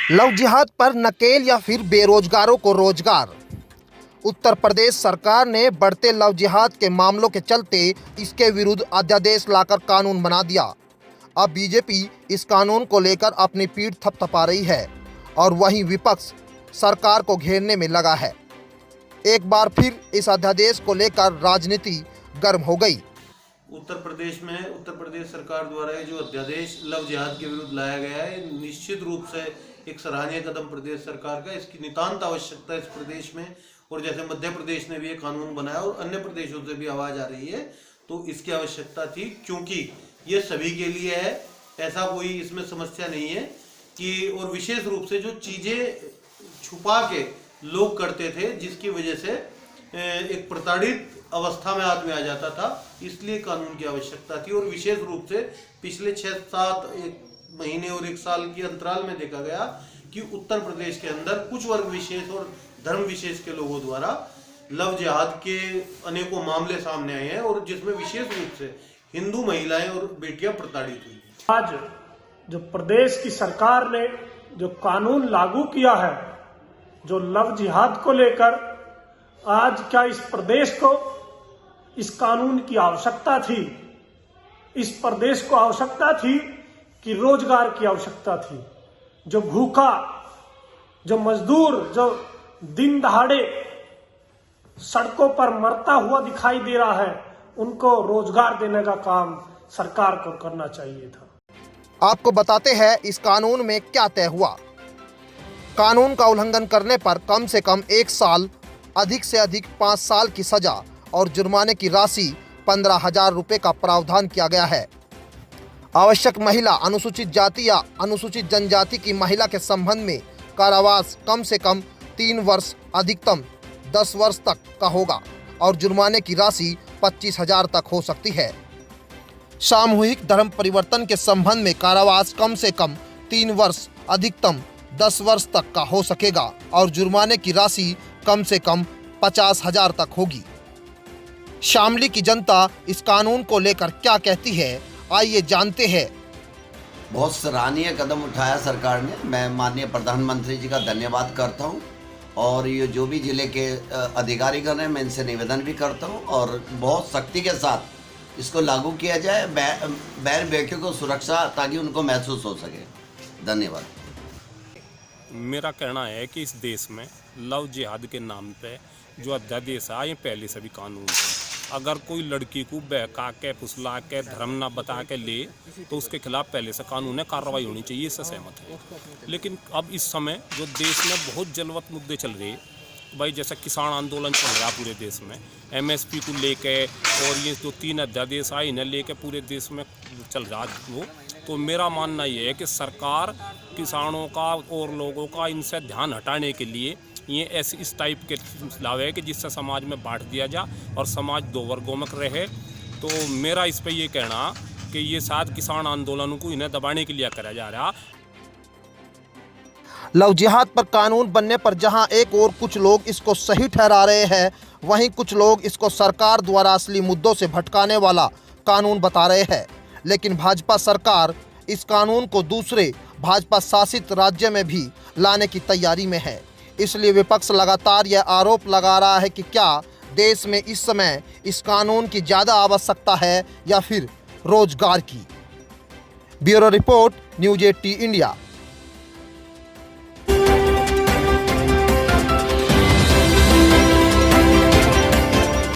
Love जिहाद पर नकेल या फिर बेरोजगारों को रोजगार। उत्तर प्रदेश सरकार ने बढ़ते लव जिहाद के मामलों के चलते इसके विरुद्ध अध्यादेश लाकर कानून बना दिया। अब बीजेपी इस कानून को लेकर अपनी पीठ थपथपा रही है और वहीं विपक्ष सरकार को घेरने में लगा है। एक बार फिर इस अध्यादेश को लेकर राजनीति गर्म हो गई। उत्तर प्रदेश सरकार द्वारा ये जो अध्यादेश लव जिहाद के विरुद्ध लाया गया है, निश्चित रूप से एक सराहनीय कदम प्रदेश सरकार का। इसकी नितांत आवश्यकता इस प्रदेश में, और जैसे मध्य प्रदेश ने भी ये कानून बनाया और अन्य प्रदेशों से भी आवाज आ रही है, तो इसकी आवश्यकता थी, क्योंकि ये सभी के लिए है। ऐसा कोई इसमें समस्या नहीं है कि, और विशेष रूप से जो चीजें छुपा के लोग करते थे, जिसकी वजह से एक प्रताड़ित अवस्था में आदमी आ जाता था, इसलिए कानून की आवश्यकता थी। और विशेष रूप से पिछले 6-7 महीने और 1 साल के अंतराल में देखा गया कि उत्तर प्रदेश के अंदर कुछ वर्ग विशेष और धर्म विशेष के लोगों द्वारा लव जिहाद के अनेकों मामले सामने आए हैं, और जिसमें विशेष रूप से हिंदू महिलाएं और बेटियां प्रताड़ित हुई। आज जो प्रदेश की सरकार ने जो कानून लागू किया है, जो लव जिहाद को लेकर, आज क्या इस प्रदेश को इस कानून की आवश्यकता थी? इस प्रदेश को आवश्यकता थी कि रोजगार की आवश्यकता थी। जो भूखा, जो मजदूर, जो दिन दहाड़े सड़कों पर मरता हुआ दिखाई दे रहा है, उनको रोजगार देने का काम सरकार को करना चाहिए था। आपको बताते हैं इस कानून में क्या तय हुआ। कानून का उल्लंघन करने पर कम से कम 1 साल, अधिक से अधिक 5 साल की सजा और जुर्माने की राशि 15,000 रुपये का प्रावधान किया गया है। आवश्यक महिला, अनुसूचित जाति या अनुसूचित जनजाति की महिला के संबंध में कारावास कम से कम 3 वर्ष, अधिकतम 10 वर्ष तक का होगा और जुर्माने की राशि 25,000 तक हो सकती है। सामूहिक धर्म परिवर्तन के संबंध में कारावास कम से कम 3 वर्ष, अधिकतम 10 वर्ष तक का हो सकेगा और जुर्माने की राशि कम से कम 50,000 तक होगी। शामली की जनता इस कानून को लेकर क्या कहती है, आइए जानते हैं। बहुत सराहनीय कदम उठाया सरकार ने। मैं माननीय प्रधानमंत्री जी का धन्यवाद करता हूं, और ये जो भी जिले के अधिकारीगण हैं, मैं इनसे निवेदन भी करता हूं और बहुत सख्ती के साथ इसको लागू किया जाए, बहन बेटियों को सुरक्षा, ताकि उनको महसूस हो सके। धन्यवाद। मेरा कहना है कि इस देश में लव जिहाद के नाम पे जो अध्यादेश है, ये पहले से भी कानून है। अगर कोई लड़की को बहका के, फुसला के, धर्म ना बता के ले, तो उसके खिलाफ पहले से कानून है, कार्रवाई होनी चाहिए, इससे सहमत है। लेकिन अब इस समय जो देश में बहुत जलवत मुद्दे चल रहे, भाई जैसे किसान आंदोलन चल रहा पूरे देश में, MSP को लेके, और ये जो 3 अध्यादेश आए इन्हें लेके पूरे देश में चल रहा वो, तो मेरा मानना ये है कि सरकार किसानों का और लोगों का इनसे ध्यान हटाने के लिए ये ऐसे इस टाइप के लावे कि जिससे समाज में बांट दिया जा और समाज 2 वर्गों में रहे। तो मेरा इस पे ये कहना कि ये साथ किसान आंदोलनों को इन्हें दबाने के लिए करा जा रहा। लव जिहाद पर कानून बनने पर जहां एक और कुछ लोग इसको सही ठहरा रहे हैं, वहीं कुछ लोग इसको सरकार द्वारा असली मुद्दों से भटकाने वाला कानून बता रहे हैं। लेकिन भाजपा सरकार इस कानून को दूसरे भाजपा शासित राज्य में भी लाने की तैयारी में है। इसलिए विपक्ष लगातार यह आरोप लगा रहा है कि क्या देश में इस समय इस कानून की ज़्यादा आवश्यकता है या फिर रोजगार की। Bureau report, news 18 India.